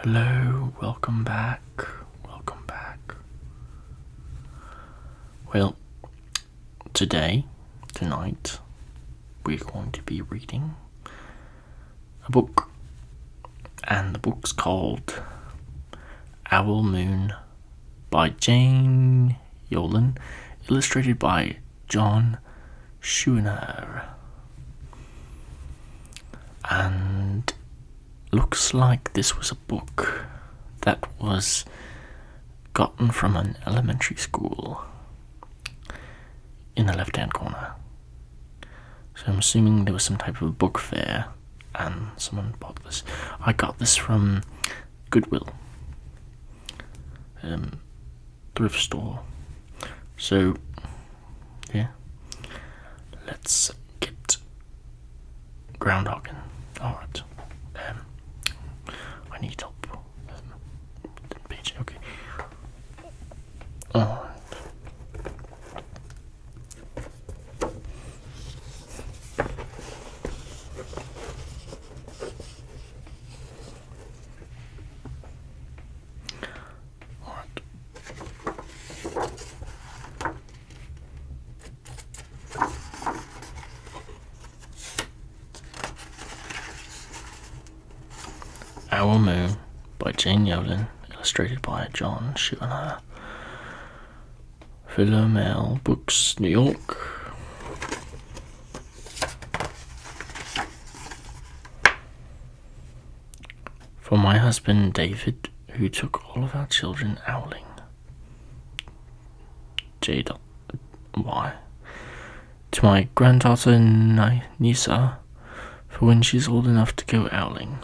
Hello, welcome back. Well, tonight, we're going to be reading a book, and the book's called Owl Moon by Jane Yolen, illustrated by John Schooner. And looks like this was a book that was gotten from an elementary school in the left-hand corner. So I'm assuming there was some type of book fair and someone bought this. I got this from Goodwill, thrift store. So yeah, let's get Groundhog in. Alright. I need help. Page, okay. Alright. Owl Moon by Jane Yolen, illustrated by John Schooner. Philomel Books, New York. For my husband David, who took all of our children owling. J.Y. To my granddaughter Nisa, for when she's old enough to go owling.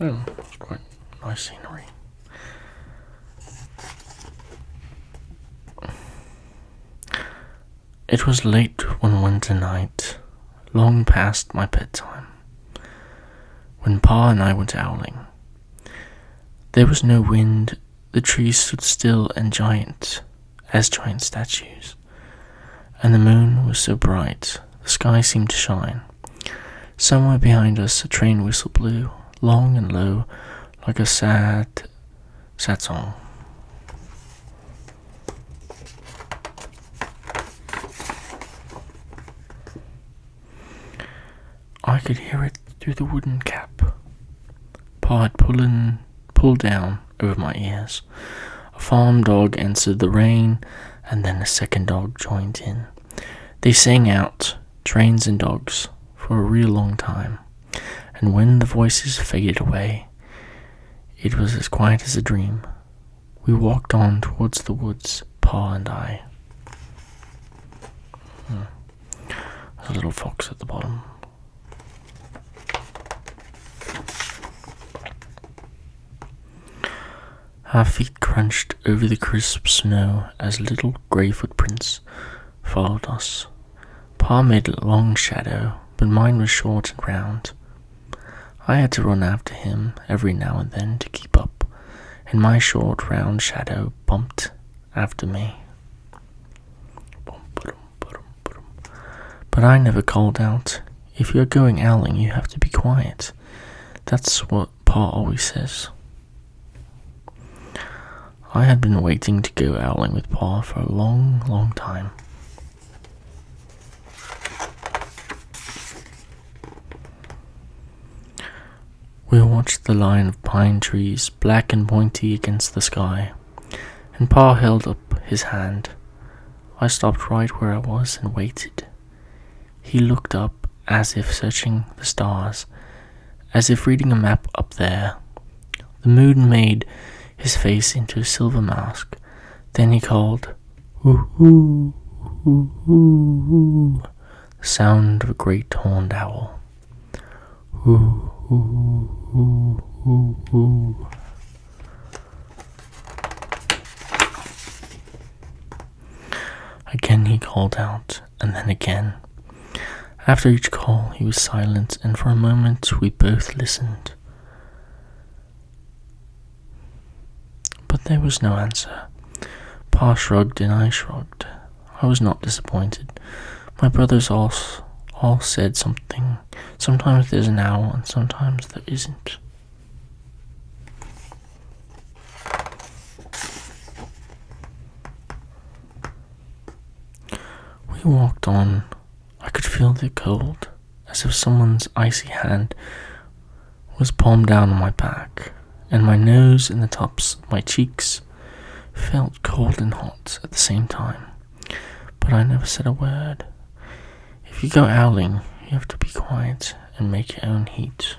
Oh, it's quite nice scenery. It was late one winter night, long past my bedtime, when Pa and I went owling. There was no wind, the trees stood still and giant statues, and the moon was so bright, the sky seemed to shine. Somewhere behind us a train whistle blew, long and low, like a sad song. I could hear it through the wooden cap Pa had pulled down over my ears. A farm dog answered the rain, and then a second dog joined in. They sang out, trains and dogs, for a real long time. And when the voices faded away, it was as quiet as a dream. We walked on towards the woods, Pa and I. There's a little fox at the bottom. Our feet crunched over the crisp snow as little grey footprints followed us. Pa made a long shadow, but mine was short and round. I had to run after him every now and then to keep up, and my short, round shadow bumped after me. But I never called out, "If you're going owling, you have to be quiet." That's what Pa always says. I had been waiting to go owling with Pa for a long, long time. We watched the line of pine trees, black and pointy against the sky, and Pa held up his hand. I stopped right where I was and waited. He looked up as if searching the stars, as if reading a map up there. The moon made his face into a silver mask. Then he called, "Ooh, ooh, ooh, ooh, ooh," the sound of a great horned owl. Ooh, ooh, ooh, ooh, ooh. Again he called out, and then again. After each call he was silent, and for a moment we both listened. But there was no answer. Pa shrugged and I shrugged. I was not disappointed. My brothers all said something. Sometimes there's an owl and sometimes there isn't. We walked on. I could feel the cold, as if someone's icy hand was palmed down on my back, and my nose and the tops of my cheeks felt cold and hot at the same time. But I never said a word. If you go owling, you have to be quiet and make your own heat.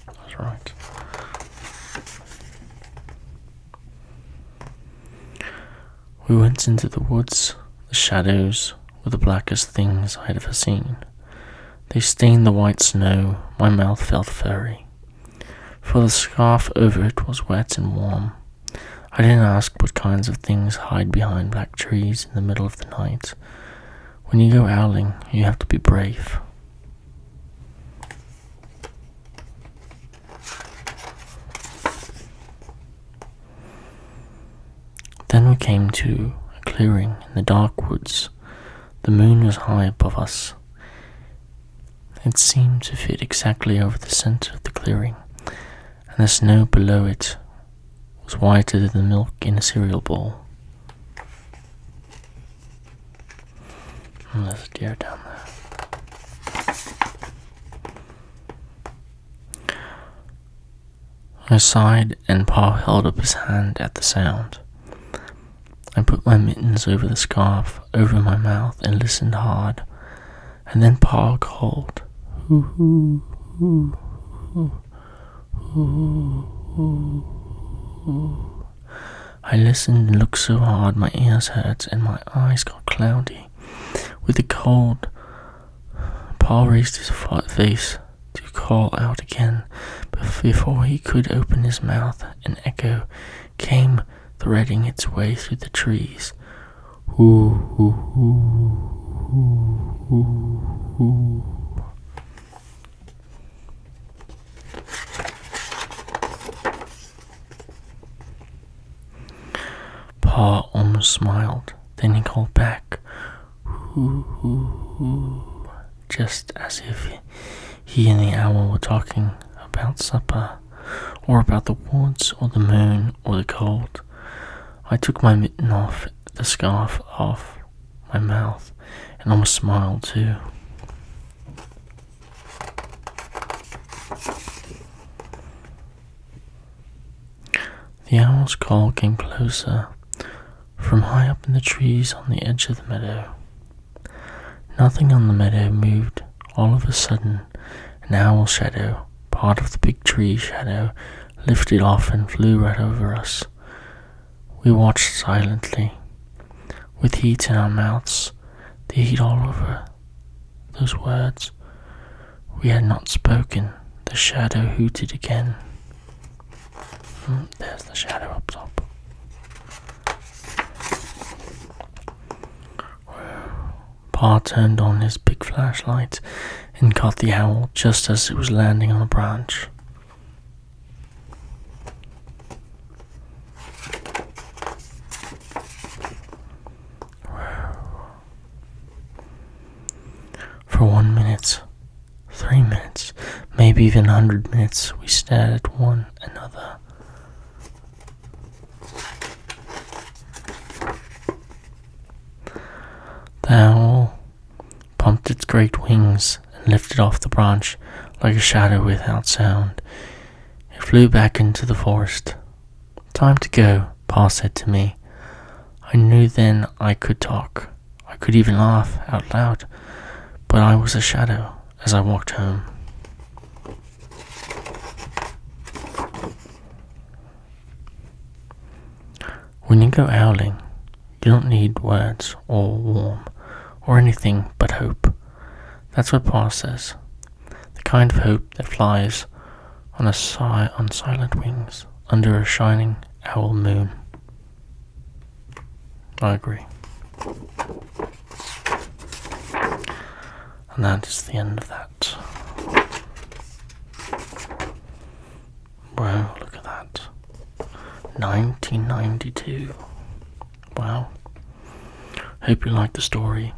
That's right. We went into the woods. The shadows were the blackest things I had ever seen. They stained the white snow. My mouth felt furry, for the scarf over it was wet and warm. I didn't ask what kinds of things hide behind black trees in the middle of the night. When you go owling, you have to be brave. Then we came to a clearing in the dark woods. The moon was high above us. It seemed to fit exactly over the center of the clearing, and the snow below it was whiter than the milk in a cereal bowl. And there's a deer down there. I sighed, and Pa held up his hand at the sound. I put my mittens over the scarf, over my mouth, and listened hard. And then Pa called, "Hoo hoo hoo hoo hoo hoo." I listened and looked so hard my ears hurt and my eyes got cloudy. With the cold, Pa raised his face to call out again, but before he could open his mouth, an echo came threading its way through the trees. Hoo hoo hoo hoo hoo hoo. Pa almost smiled. Then he called back, "Hoo hoo hoo," just as if he and the owl were talking about supper, or about the woods, or the moon, or the cold. I took my mitten off, the scarf off my mouth, and almost smiled too. The owl's call came closer, from high up in the trees on the edge of the meadow. Nothing on the meadow moved. All of a sudden, an owl shadow, part of the big tree shadow, lifted off and flew right over us. We watched silently, with heat in our mouths, the heat all over those words we had not spoken. The shadow hooted again. There's the shadow up top. Pa turned on his big flashlight and caught the owl just as it was landing on a branch. For 1 minute, 3 minutes, maybe even 100 minutes, we stared at one another. The owl pumped its great wings and lifted off the branch like a shadow without sound. It flew back into the forest. "Time to go," Pa said to me. I knew then I could talk. I could even laugh out loud, but I was a shadow as I walked home. When you go owling, you don't need words or warm or anything but hope. That's what Pa says. The kind of hope that flies on silent wings under a shining owl moon. I agree. And that is the end of that. Wow, look at that. 1992. Wow. Hope you liked the story.